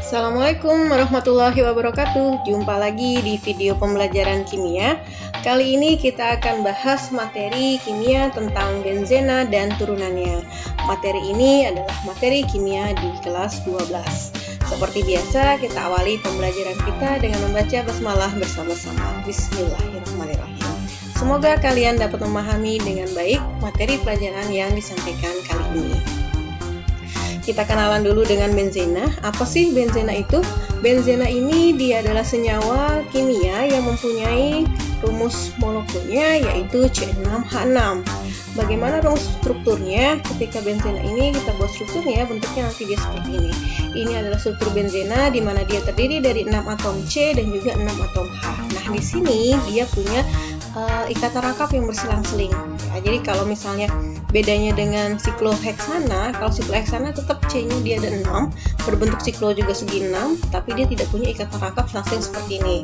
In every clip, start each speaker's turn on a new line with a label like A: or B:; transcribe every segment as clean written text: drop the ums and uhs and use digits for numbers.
A: Assalamualaikum warahmatullahi wabarakatuh. Jumpa lagi di video pembelajaran kimia. Kali ini kita akan bahas materi kimia tentang benzena dan turunannya. Materi ini adalah materi kimia di kelas 12. Seperti biasa, kita awali pembelajaran kita dengan membaca basmalah bersama-sama. Bismillahirrahmanirrahim. Semoga kalian dapat memahami dengan baik materi pelajaran yang disampaikan kali ini. Kita kenalan dulu dengan benzena. Apa sih benzena itu? Benzena ini dia adalah senyawa kimia yang mempunyai rumus molekulnya yaitu C6H6. Bagaimana rumus strukturnya? Ketika benzena ini kita buat strukturnya, bentuknya nanti dia seperti ini. Ini adalah struktur benzena di mana dia terdiri dari 6 atom C dan juga 6 atom H. Nah, di sini dia punya ikatan rangkap yang berselang-seling. Ya, jadi kalau misalnya bedanya dengan sikloheksana, kalau sikloheksana tetap C-nya dia ada 6, berbentuk siklo juga segi 6, tapi dia tidak punya ikatan rangkap selang-seling seperti ini.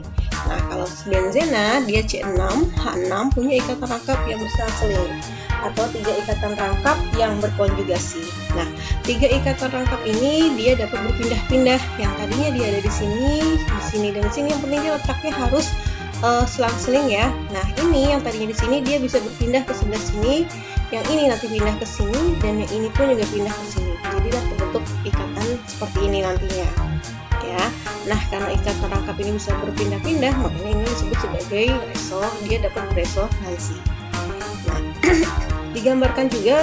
A: Nah, kalau benzena dia C6, H6 punya ikatan rangkap yang berselang-seling atau 3 ikatan rangkap yang berkonjugasi. Nah, 3 ikatan rangkap ini dia dapat berpindah-pindah. Yang tadinya dia ada di sini dan di sini. Yang penting dia letaknya harus selang-seling ya. Nah, ini yang tadinya di sini dia bisa berpindah ke sebelah sini, yang ini nanti pindah ke sini, dan yang ini pun juga pindah ke sini. Jadi terbentuk ikatan seperti ini nantinya. Ya. Nah, karena ikatan rangkap ini bisa berpindah-pindah, makanya ini disebut sebagai dia dapat beresonansi. Nah, digambarkan juga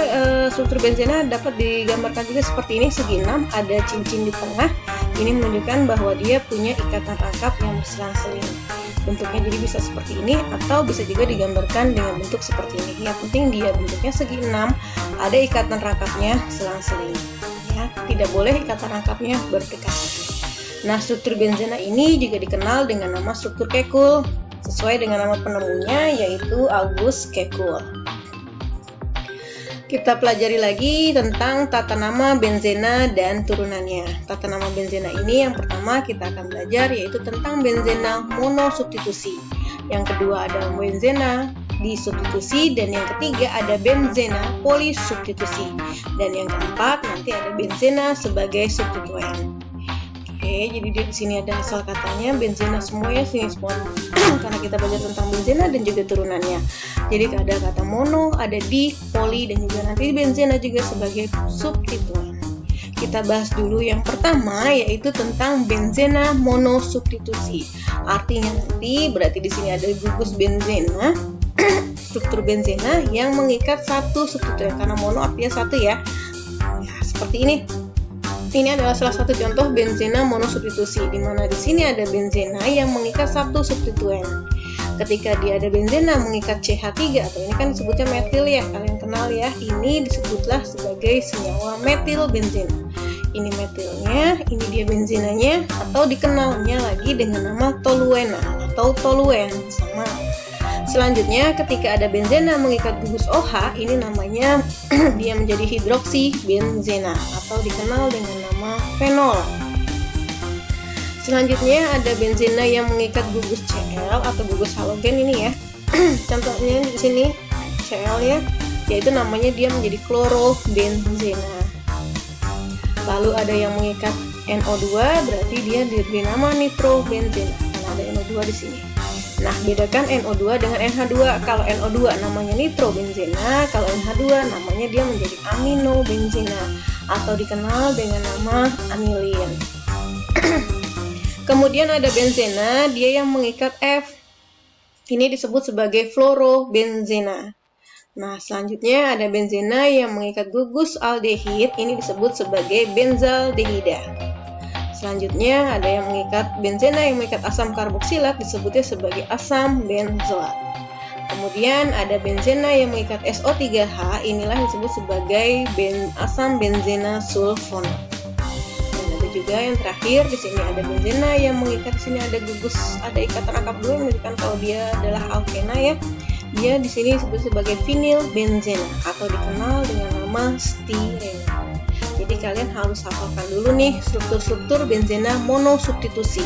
A: struktur benzena dapat digambarkan juga seperti ini, segi 6, ada cincin di tengah. Ini menunjukkan bahwa dia punya ikatan rangkap yang berselang-seling. Bentuknya jadi bisa seperti ini atau bisa juga digambarkan dengan bentuk seperti ini. Yang penting dia bentuknya segi 6, ada ikatan rangkapnya selang-seling. Ya, tidak boleh ikatan rangkapnya berdekatan. Nah, struktur benzena ini juga dikenal dengan nama struktur Kekulé, sesuai dengan nama penemunya yaitu August Kekulé. Kita pelajari lagi tentang tata nama benzena dan turunannya. Tata nama benzena ini yang pertama kita akan belajar yaitu tentang benzena monosubstitusi. Yang kedua ada benzena disubstitusi, dan yang ketiga ada benzena polisubstitusi. Dan yang keempat nanti ada benzena sebagai substituen. Oke, jadi di sini ada asal katanya benzena semuanya sini semua. Karena kita belajar tentang benzena dan juga turunannya. Jadi ada kata mono, ada di, poli, dan juga nanti benzena juga sebagai substituen. Kita bahas dulu yang pertama yaitu tentang benzena monosubstitusi. Artinya nanti berarti di sini ada gugus benzena, struktur benzena yang mengikat satu substituen, karena mono artinya satu ya. Ya, seperti ini. Ini adalah salah satu contoh benzena monosubstitusi, di mana di sini ada benzena yang mengikat satu substituen. Ketika dia ada benzena mengikat CH3, atau ini kan disebutnya metil ya, kalian kenal ya, ini disebutlah sebagai senyawa metil benzena. Ini metilnya, ini dia benzenanya, atau dikenalnya lagi dengan nama toluena atau toluen sama. Selanjutnya, ketika ada benzena mengikat gugus OH, ini namanya dia menjadi hidroksi benzena atau dikenal dengan nama fenol. Selanjutnya ada benzena yang mengikat gugus Cl atau gugus halogen ini ya. Contohnya di sini Cl ya, yaitu namanya dia menjadi klorobenzena. Lalu ada yang mengikat NO2, berarti dia diberi nama nitrobenzena karena ada NO2 di sini. Nah, bedakan NO2 dengan NH2. Kalau NO2 namanya nitrobenzena, kalau NH2 namanya dia menjadi aminobenzena atau dikenal dengan nama anilin. Kemudian ada benzena, dia yang mengikat F. Ini disebut sebagai fluorobenzena. Nah, selanjutnya ada benzena yang mengikat gugus aldehid, ini disebut sebagai benzaldehida. Selanjutnya ada yang mengikat benzena yang mengikat asam karboksilat, disebutnya sebagai asam benzoat. Kemudian ada benzena yang mengikat SO3H, inilah disebut sebagai asam benzena sulfonat. Dan ada juga yang terakhir di sini ada benzena yang mengikat, di sini ada gugus, ada ikatan rangkap dua yang menunjukkan kalau dia adalah alkena ya. Dia di sini disebut sebagai vinyl benzena atau dikenal dengan nama styrene. Jadi kalian harus hafalkan dulu nih struktur-struktur benzena monosubstitusi.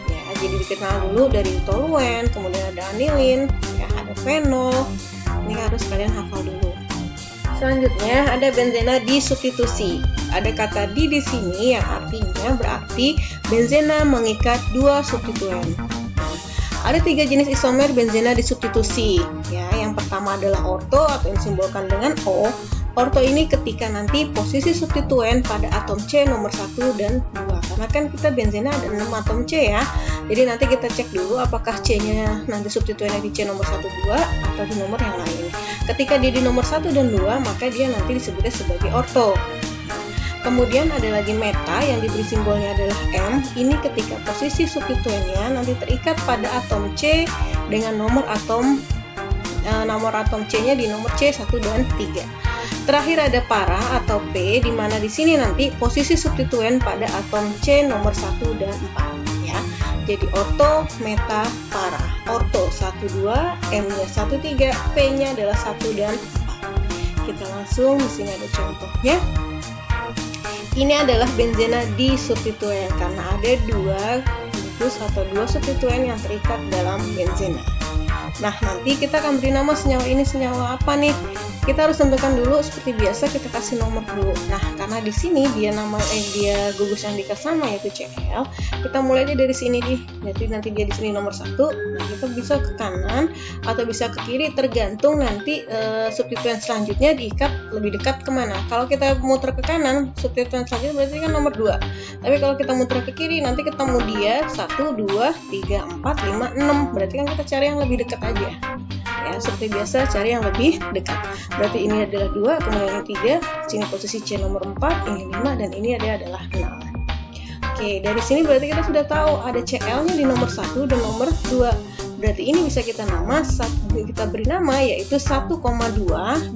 A: Ya, jadi dikenal dulu dari toluen, kemudian ada anilin, ya, ada fenol. Ini harus kalian hafal dulu. Selanjutnya ada benzena disubstitusi. ada kata di sini yang artinya berarti benzena mengikat dua substituen. Ada 3 jenis isomer benzena disubstitusi. Ya, yang pertama adalah orto atau yang disimbolkan dengan O. Orto ini ketika nanti posisi substituen pada atom C nomor 1 dan 2. Karena kan kita benzena ada 6 atom C ya. Jadi nanti kita cek dulu apakah C-nya nanti substituennya di C nomor 1, 2 atau di nomor yang lain. Ketika dia di nomor 1 dan 2, maka dia nanti disebutnya sebagai orto. Kemudian ada lagi meta yang diberi simbolnya adalah M. Ini ketika posisi substituennya nanti terikat pada atom C dengan nomor atom C-nya di nomor C1 dan 3. Terakhir ada para atau P, di mana di sini nanti posisi substituen pada atom C nomor 1 dan 4 ya. Jadi orto, meta, para. Orto 1, 2, M-nya 1, 3, P-nya adalah 1 dan 4. Kita langsung, di sini ada contohnya. Ini adalah benzena disubstituen karena ada 2 gugus atau 2 substituen yang terikat dalam benzena. Nah, nanti kita akan beri nama senyawa ini senyawa apa nih? Kita harus tentukan dulu seperti biasa, kita kasih nomor dulu. Nah, karena di sini dia gugus yang dikasih nama yaitu Cl. Kita mulai aja dari sini nih. Jadi nanti dia di sini nomor 1. Nah, kita bisa ke kanan atau bisa ke kiri tergantung nanti substituen selanjutnya diikat lebih dekat kemana. Kalau kita muter ke kanan, substituen selanjutnya berarti kan nomor 2. Tapi kalau kita muter ke kiri nanti ketemu dia 1, 2, 3, 4, 5, 6. Berarti kan kita cari yang lebih dekat aja. Ya, seperti biasa cari yang lebih dekat. Berarti ini adalah 2, kemudian ini 3, sini posisi C nomor 4, ini 5, dan ini adalah 6. Oke, dari sini berarti kita sudah tahu ada Cl-nya di nomor 1 dan nomor 2. Berarti ini bisa kita beri nama yaitu 1,2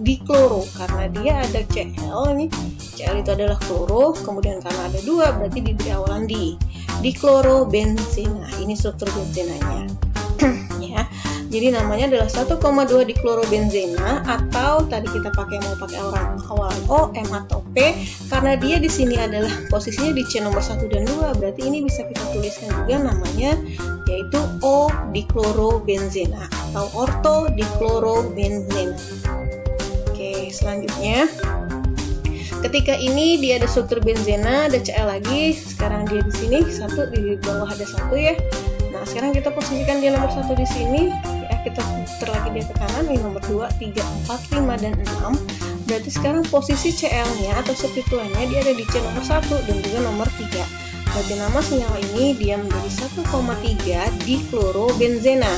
A: dikloro karena dia ada Cl ini. Cl itu adalah kloro, kemudian karena ada 2 berarti diberi awalan diklorobenzena. Ini struktur benzenanya. Ya. Jadi namanya adalah 1,2 diklorobenzena atau tadi kita mau pakai awalan O, M atau P karena dia di sini adalah posisinya di C nomor 1 dan 2. Berarti ini bisa kita tuliskan juga namanya yaitu O diklorobenzena atau orto diklorobenzena. Oke, selanjutnya ketika ini dia ada struktur benzena, ada Cl lagi. Sekarang dia di sini 1, di bawah ada 1 ya. Nah, sekarang kita posisikan dia nomor 1 di sini. Ya, kita putar lagi dia ke kanan, ini nomor 2, 3, 4, 5, dan 6. Berarti sekarang posisi Cl-nya atau substituennya dia ada di C nomor 1 dan juga nomor 3. Berarti nama senyawa ini dia menjadi 1,3 diklorobenzena.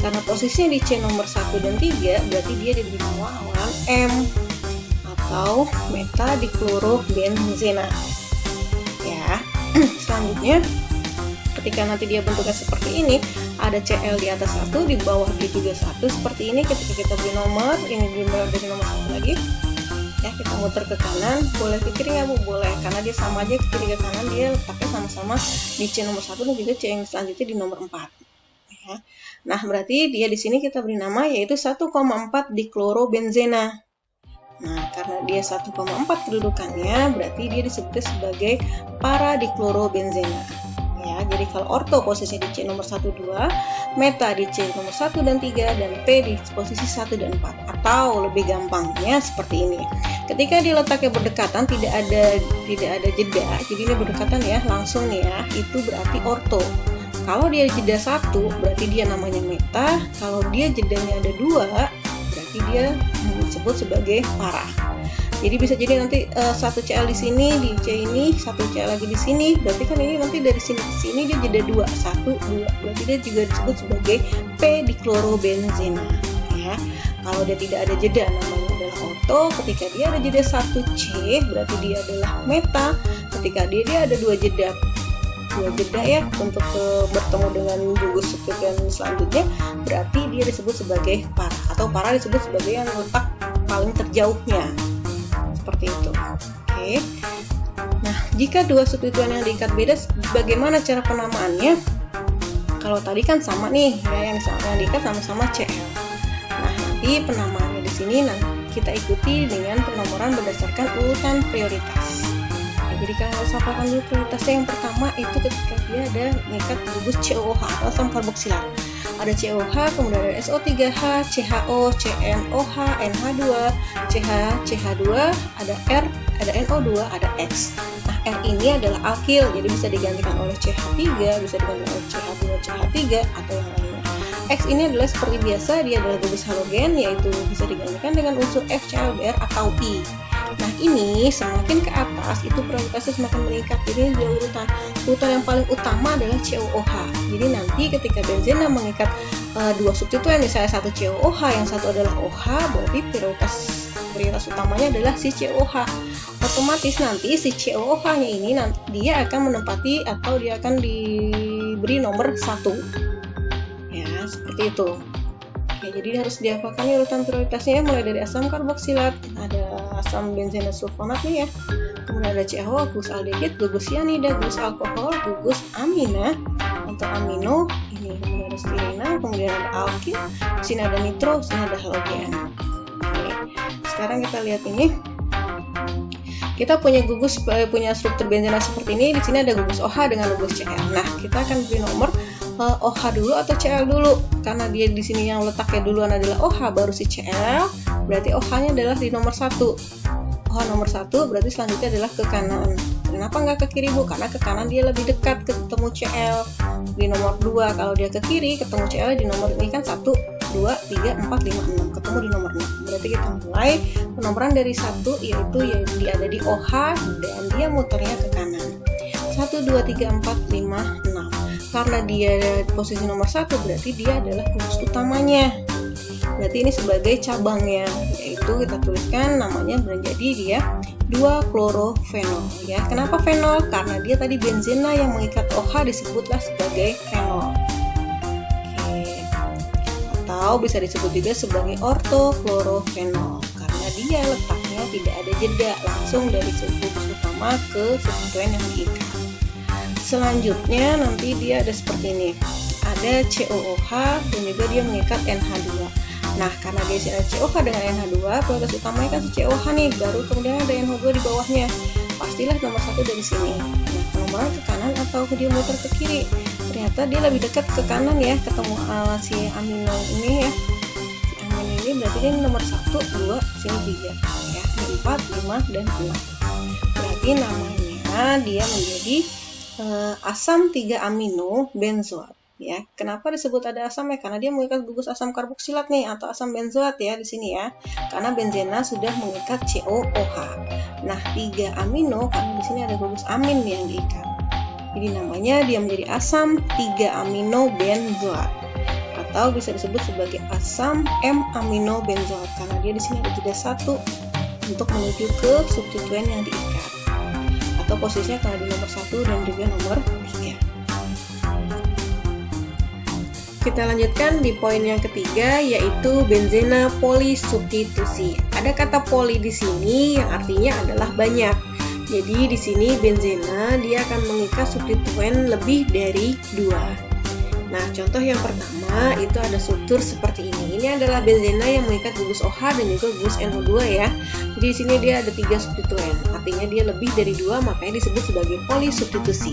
A: Karena posisinya di C nomor 1 dan 3, berarti dia diberi nama awalan M atau meta diklorobenzena. Ya, selanjutnya ketika nanti dia bentuknya seperti ini, ada Cl di atas 1, di bawah dia juga 1 seperti ini. Ketika kita beri nomor, ini dari nomor 1 lagi. Ya, kita muter ke kanan, boleh ke kiri ya Bu? Boleh, karena dia sama aja ke kiri ke kanan, dia letaknya sama-sama di C nomor 1 dan juga C yang selanjutnya di nomor 4. Ya. Nah, berarti dia di sini kita beri nama yaitu 1,4 diklorobenzena. Nah, karena dia 1,4 kedudukannya, berarti dia disebutnya sebagai para diklorobenzena. Ya, jadi kalau orto posisinya di C nomor 1, 2, meta di C nomor 1 dan 3, dan P di posisi 1 dan 4. Atau lebih gampangnya seperti ini. Ketika dia letaknya berdekatan, tidak ada jeda, jadi ini berdekatan ya, langsung ya, itu berarti orto. Kalau dia jeda 1, berarti dia namanya meta. Kalau dia jedanya ada 2, berarti dia disebut sebagai para. Jadi bisa jadi nanti 1 Cl di sini, di C ini, 1 Cl lagi di sini. Berarti kan ini nanti dari sini ke sini dia jeda 2, 1, 2. Berarti dia juga disebut sebagai P diklorobenzena. Ya. Kalau dia tidak ada jeda, namanya adalah orto. Ketika dia ada jeda 1 C, berarti dia adalah meta. Ketika dia ada 2 jeda ya untuk bertemu dengan gugus substituen selanjutnya, berarti dia disebut sebagai para, atau para disebut sebagai yang letak paling terjauhnya. Seperti itu. Oke. Nah, jika 2 substituen yang diikat beda, bagaimana cara penamaannya? Kalau tadi kan sama nih, ya, yang diikat sama-sama Cl. Nah, nanti penamaannya di sini kita ikuti dengan penomoran berdasarkan urutan prioritas. Jadi kalian harus hafalkan dulu prioritasnya. Yang pertama itu ketika dia ada mengikat gugus COOH atau asam karboksilat. Ada COH, kemudian ada SO3H, CHO, CNOH, NH2, CH, CH2, ada R, ada NO2, ada X. Nah, R ini adalah alkil, jadi bisa digantikan oleh CH3, bisa digantikan oleh CH2, CH3, atau yang lainnya. X ini adalah seperti biasa, dia adalah gugus halogen, yaitu bisa digantikan dengan unsur FClBr atau I. Nah, ini semakin ke atas itu prioritasnya semakin meningkat. Jadi urutan yang paling utama adalah COOH. Jadi nanti ketika benzena mengikat dua substituen, misalnya satu COOH, yang satu adalah OH, berarti prioritas utamanya adalah si COOH. Otomatis nanti si COOH-nya ini dia akan menempati atau dia akan diberi nomor 1. Ya, seperti itu. Oke, jadi harus dihafalkan urutan prioritasnya, mulai dari asam karboksilat, ada asam benzena sulfonat nih ya, kemudian ada CH, gugus aldehid, gugus sianida, gugus alkohol, gugus amina untuk amino, ini kemudian ada stirina, kemudian ada alkil, di sini ada nitro, di sini ada halogen. Oke, sekarang kita lihat ini. Kita punya struktur benzena seperti ini. Di sini ada gugus OH dengan gugus Cl. Nah, kita akan beri nomor OH dulu atau Cl dulu. Karena dia di sini yang letaknya duluan adalah OH, baru si Cl. Berarti OH-nya adalah di nomor 1. OH nomor 1 berarti selanjutnya adalah ke kanan. Kenapa nggak ke kiri, Bu? Karena ke kanan dia lebih dekat ketemu Cl. Di nomor 2, kalau dia ke kiri ketemu Cl di nomor ini kan 1, 2, 3, 4, 5, 6, ketemu di nomor 6. Berarti kita mulai penomoran dari 1, yaitu yang dia ada di OH dan dia muternya ke kanan. 1, 2, 3, 4, 5, 6. Karena dia posisi nomor 1, berarti dia adalah gugus utamanya. Berarti ini sebagai cabangnya, yaitu kita tuliskan namanya menjadi dia 2-klorofenol ya. Kenapa fenol? Karena dia tadi benzena yang mengikat OH disebutlah sebagai fenol. Atau bisa disebut juga sebagai ortoklorofenol karena dia letaknya tidak ada jeda, langsung dari gugus utama ke substituen yang diikat. Selanjutnya nanti dia ada seperti ini, ada COOH dan juga dia mengikat NH2. Nah, karena dia ada COOH dengan NH2, prioritas utamanya kan si COOH nih, baru kemudian ada NH2 di bawahnya. Pastilah nomor 1 dari sini. Nah, penomoran ke kanan atau dia muter ke kiri. Ternyata dia lebih dekat ke kanan ya, ketemu si amino ini ya. Si amino ini berarti dia nomor 1, 2, sini 3 ya. 4, 5, dan 6. Berarti namanya dia menjadi asam 3 amino benzoat ya. Kenapa disebut ada asam ya? Karena dia mengikat gugus asam karboksilat nih atau asam benzoat ya di sini ya. Karena benzena sudah mengikat COOH. Nah, 3 amino karena di sini ada gugus amin yang diikat. Jadi namanya dia menjadi asam 3 amino benzoat atau bisa disebut sebagai asam M-amino benzoat karena dia di sini ada jeda 1 untuk menuju ke substituen yang diikat. Atau posisinya karena di nomor 1 dan juga nomor 3. Kita lanjutkan di poin yang ketiga, yaitu benzena polisubstitusi. Ada kata poli di sini yang artinya adalah banyak. Jadi di sini benzena dia akan mengikat substituen lebih dari 2. Nah, contoh yang pertama itu ada struktur seperti ini. Ini adalah benzena yang mengikat gugus OH dan juga gugus NO2 ya. Jadi di sini dia ada 3 substituen. Artinya dia lebih dari 2, makanya disebut sebagai polisubstitusi.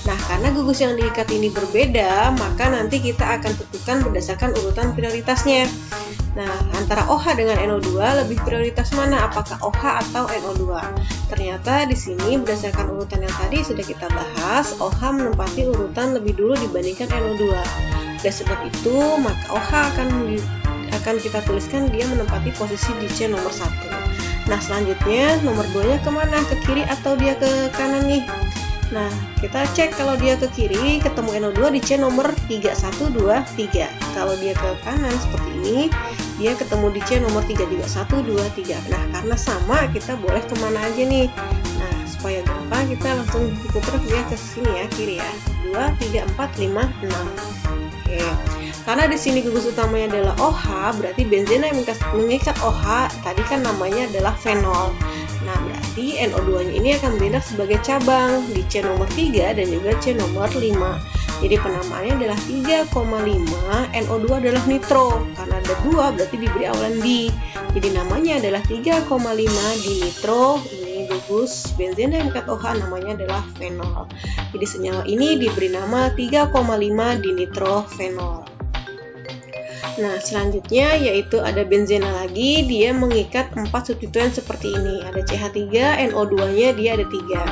A: Nah, karena gugus yang diikat ini berbeda, maka nanti kita akan tentukan berdasarkan urutan prioritasnya. Nah, antara OH dengan NO2 lebih prioritas mana? Apakah OH atau NO2? Ternyata di sini berdasarkan urutan yang tadi sudah kita bahas, OH menempati urutan lebih dulu dibandingkan NO2. Oleh sebab itu, maka OH akan kita tuliskan dia menempati posisi di C nomor 1. Nah, selanjutnya nomor 2-nya kemana? Ke kiri atau dia ke kanan nih? Nah, kita cek kalau dia ke kiri ketemu NO2 di C nomor 3, 1, 2, 3. Kalau dia ke kanan seperti ini, dia ketemu di C nomor 3, 1, 2, 3. Nah, karena sama, kita boleh kemana aja nih. Nah, supaya gampang kita langsung putar dia ke sini ya, kiri ya. 2, 3, 4, 5, 6. Oke. Karena di sini gugus utamanya adalah OH, berarti benzena yang mengikat OH tadi kan namanya adalah fenol. Nah, berarti NO2-nya ini akan bertindak sebagai cabang di C nomor 3 dan juga C nomor 5. Jadi penamaannya adalah 3,5, NO2 adalah nitro. Karena ada 2 berarti diberi awalan di. Jadi namanya adalah 3,5 di nitro. Ini gugus benzena yang mengikat OH namanya adalah fenol. Jadi senyawa ini diberi nama 3,5 di nitrofenol. Nah, selanjutnya yaitu ada benzena lagi, dia mengikat 4 substituen seperti ini. Ada CH3, NO2-nya dia ada 3.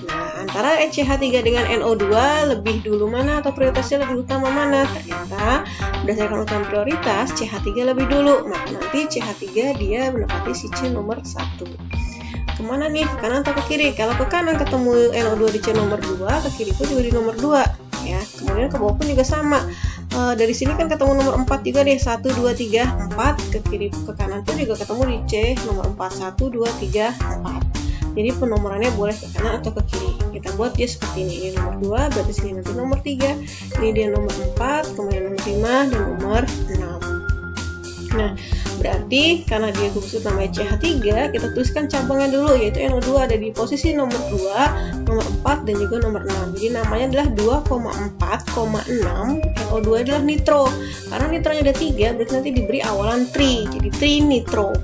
A: Nah, antara CH3 dengan NO2 lebih dulu mana atau prioritasnya lebih utama mana? Ternyata berdasarkan urutan prioritas CH3 lebih dulu. Maka nanti CH3 dia menempati si C nomor 1. Kemana nih? Ke kanan atau ke kiri? Kalau ke kanan ketemu NO2 di C nomor 2, ke kiri pun juga di nomor 2. Ya, kemudian ke bawah pun juga sama. Dari sini kan ketemu nomor 4 juga deh, 1, 2, 3, 4. Ke kiri ke kanan pun juga ketemu di C nomor 4, 1, 2, 3, 4. Jadi penomorannya boleh ke kanan atau ke kiri. Kita buat dia seperti ini. Ini nomor 2, berarti sini nanti nomor 3. Ini dia nomor 4, kemudian nomor 5 dan nomor 6. Nah, berarti karena dia gugus utama CH3, kita tuliskan cabangnya dulu, yaitu NO2 ada di posisi nomor 2, nomor 4, dan juga nomor 6. Jadi namanya adalah 2,4,6. NO2 adalah nitro. Karena nitronya ada 3, berarti nanti diberi awalan tri, jadi trinitro.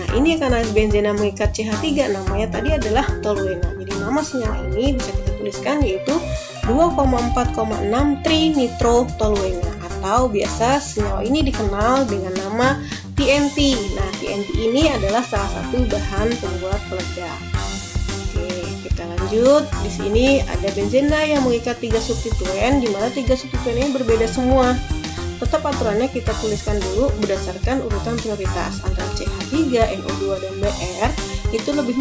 A: Nah, ini karena benzena mengikat CH3, namanya tadi adalah toluena. Jadi nama senyawa ini bisa kita tuliskan yaitu 2,4,6 trinitro toluena. Atau biasa senyawa ini dikenal dengan nama TNT. Nah, TNT ini adalah salah satu bahan pembuat peledak. Oke, kita lanjut. Di sini ada benzena yang mengikat 3 substituen, di mana 3 substituen ini berbeda semua. Tetap aturannya kita tuliskan dulu berdasarkan urutan prioritas antara CH3, NO2 dan Br. Itu lebih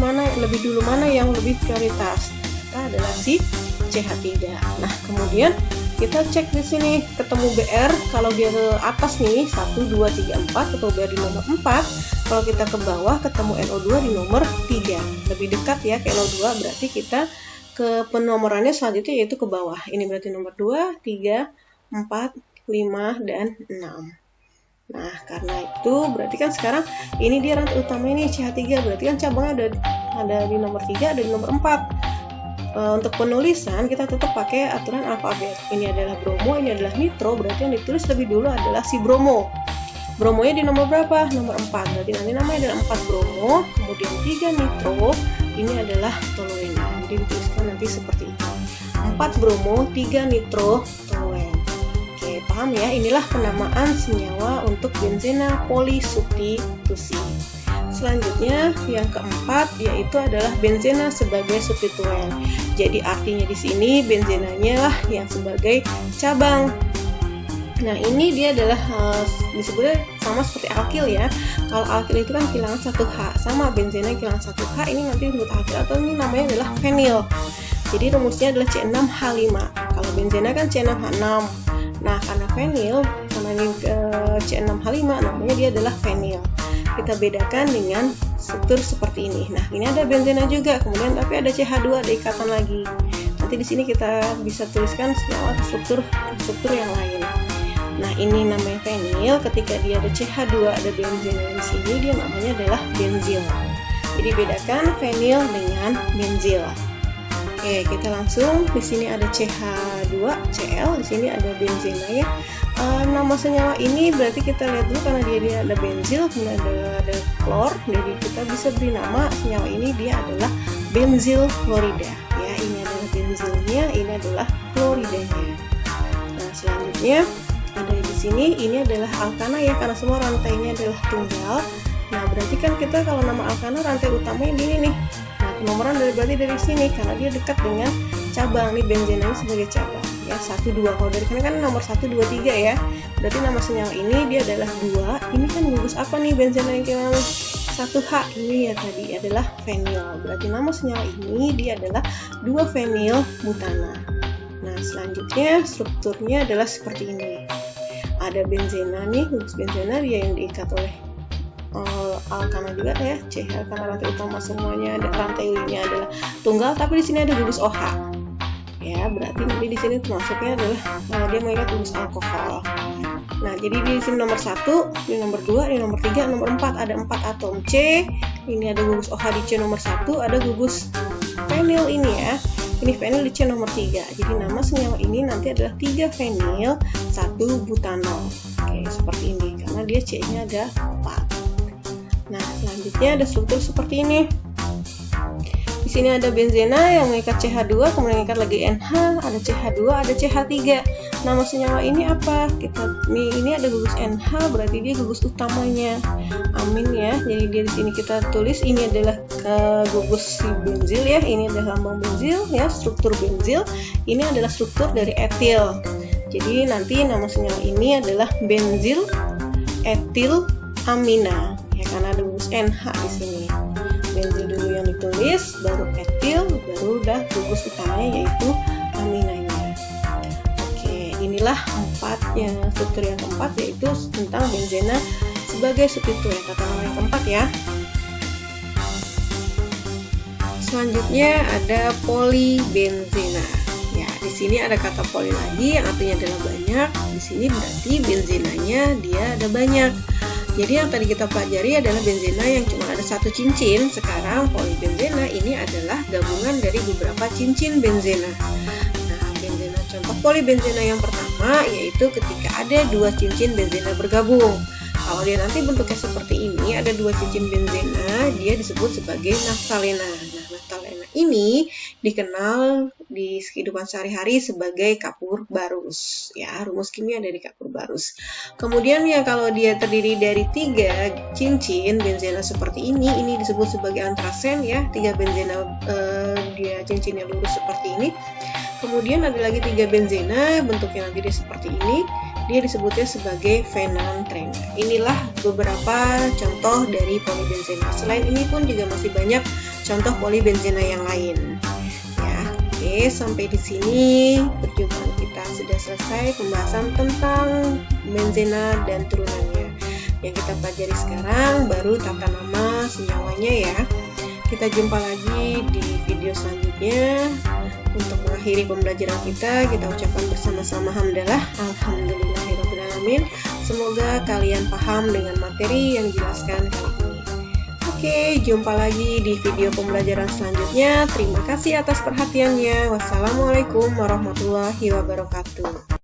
A: dulu mana yang lebih prioritas? Ternyata adalah si CH3. Nah, kemudian kita cek di sini ketemu Br, kalau dia ke atas nih 1, 2, 3, 4, ketemu Br di nomor 4. Kalau kita ke bawah ketemu NO2 di nomor 3. Lebih dekat ya ke NO2, berarti kita ke penomorannya selanjutnya yaitu ke bawah. Ini berarti nomor 2, 3, 4, 5, dan 6. Nah, karena itu berarti kan sekarang ini dia rantai utama ini CH3, berarti kan cabangnya ada di nomor 3, ada di nomor 4. Untuk penulisan kita tetap pakai aturan alfabet. Ini adalah bromo, ini adalah nitro, berarti yang ditulis lebih dulu adalah si bromo. Bromonya di nomor berapa? Nomor 4. Berarti nanti namanya adalah 4 bromo, kemudian 3 nitro, ini adalah toluena. Jadi dituliskan nanti seperti ini. 4 bromo, 3 nitro, toluen. Oke, paham ya? Inilah penamaan senyawa untuk benzena polisubstitusi. Selanjutnya yang keempat yaitu adalah benzena sebagai substituen. Jadi artinya di sini benzenanya lah yang sebagai cabang. Nah, ini dia adalah disebutnya sama seperti alkil ya. Kalau alkil itu kan kehilangan 1H, sama benzena kehilangan 1H, ini nanti disebut alkil atau ini namanya adalah fenil. Jadi rumusnya adalah C6H5. Kalau benzena kan C6H6. Nah, karena fenil, karena ini C6H5, namanya dia adalah fenil. Kita bedakan dengan struktur seperti ini. Nah, ini ada benzena juga, kemudian tapi ada CH2, ada ikatan lagi. Nanti di sini kita bisa tuliskan lewat struktur yang lain. Nah, ini namanya fenil. Ketika dia ada CH2, ada benzena di sini, dia namanya adalah benzil. Jadi bedakan fenil dengan benzil. Oke, kita langsung di sini ada CH2, Cl, di sini ada benzena ya. Nama senyawa ini berarti kita lihat dulu karena dia ada benzil, kemudian ada klor, jadi kita bisa beri nama senyawa ini dia adalah benzil klorida. Ya, ini adalah benzilnya, ini adalah kloridanya. Nah, selanjutnya ada di sini, ini adalah alkana ya, karena semua rantainya adalah tunggal. Nah, berarti kan kita kalau nama alkana rantai utamanya ini nih. Nah, penomoran berarti dari sini karena dia dekat dengan cabang nih, benzena ini sebagai cabang ya, 1, 2. Kalau dari sini kan nomor 1, 2, 3 ya, berarti nama senyawa ini dia adalah 2. Ini kan gugus apa nih benzena yang kehilangan 1H ini ya, tadi adalah fenil, berarti nama senyawa ini dia adalah 2-fenil butana. Nah, selanjutnya strukturnya adalah seperti ini. Ada benzena nih, gugus benzena dia yang diikat oleh alkana juga ya, CH, karena rantai utama semuanya ada, rantai nya adalah tunggal, tapi di sini ada gugus OH. Ya, berarti nanti di sini termasuknya adalah dia mengikat gugus alkohol. Nah, jadi di sini nomor 1, ini nomor 2, ini nomor 3, nomor 4 ada 4 atom C. Ini ada gugus OH di C nomor 1, ada gugus fenil ini ya. Ini fenil di C nomor 3. Jadi nama senyawa ini nanti adalah 3 fenil 1 butanol. Oke, seperti ini karena dia C-nya ada 4. Nah, selanjutnya ada struktur seperti ini. Di sini ada benzena yang mengikat CH2, kemudian mengikat lagi NH, ada CH2, ada CH3. Nama senyawa ini apa? Ini ada gugus NH, berarti dia gugus utamanya. Amin ya. Jadi di sini kita tulis ini adalah gugus si benzil ya. Ini adalah lambang benzil ya, struktur benzil. Ini adalah struktur dari etil. Jadi nanti nama senyawa ini adalah benzil etil amina ya, karena ada gugus NH di sini. Benzil dulu yang ditulis, baru etil, baru udah gugus utamanya yaitu aminanya. Inilah struktur yang keempat, yaitu tentang benzena sebagai substituen. Tata nama yang keempat ya. Selanjutnya ada polibenzena. Ya, di sini ada kata poli lagi yang artinya adalah banyak. Di sini berarti benzenanya dia ada banyak. Jadi yang tadi kita pelajari adalah benzena yang cuma ada satu cincin. Sekarang polibenzena ini adalah gabungan dari beberapa cincin benzena. Contoh polibenzena yang pertama yaitu ketika ada dua cincin benzena bergabung. Kalau dia nanti bentuknya seperti ini, ada dua cincin benzena, dia disebut sebagai naftalena. Nah, naftalena ini dikenal di kehidupan sehari-hari sebagai kapur barus. Ya, rumus kimia dari kapur barus. Kemudian ya kalau dia terdiri dari 3 cincin benzena seperti ini disebut sebagai antrasen ya. 3 benzena dia cincinnya lurus seperti ini. Kemudian ada lagi 3 benzena, bentuknya nanti dia seperti ini, dia disebutnya sebagai fenantrena. Inilah beberapa contoh dari polibenzena. Selain ini pun juga masih banyak contoh polibenzena yang lain. Ya, oke, sampai di sini perjumpaan kita sudah selesai pembahasan tentang benzena dan turunannya. Yang kita pelajari sekarang baru tata nama senyawanya ya. Kita jumpa lagi di video selanjutnya. Untuk mengakhiri pembelajaran kita ucapkan bersama-sama hamdalah, alhamdulillahirrahmanirrahim. Semoga kalian paham dengan materi yang dijelaskan kali ini. Oke, jumpa lagi di video pembelajaran selanjutnya. Terima kasih atas perhatiannya. Wassalamualaikum warahmatullahi wabarakatuh.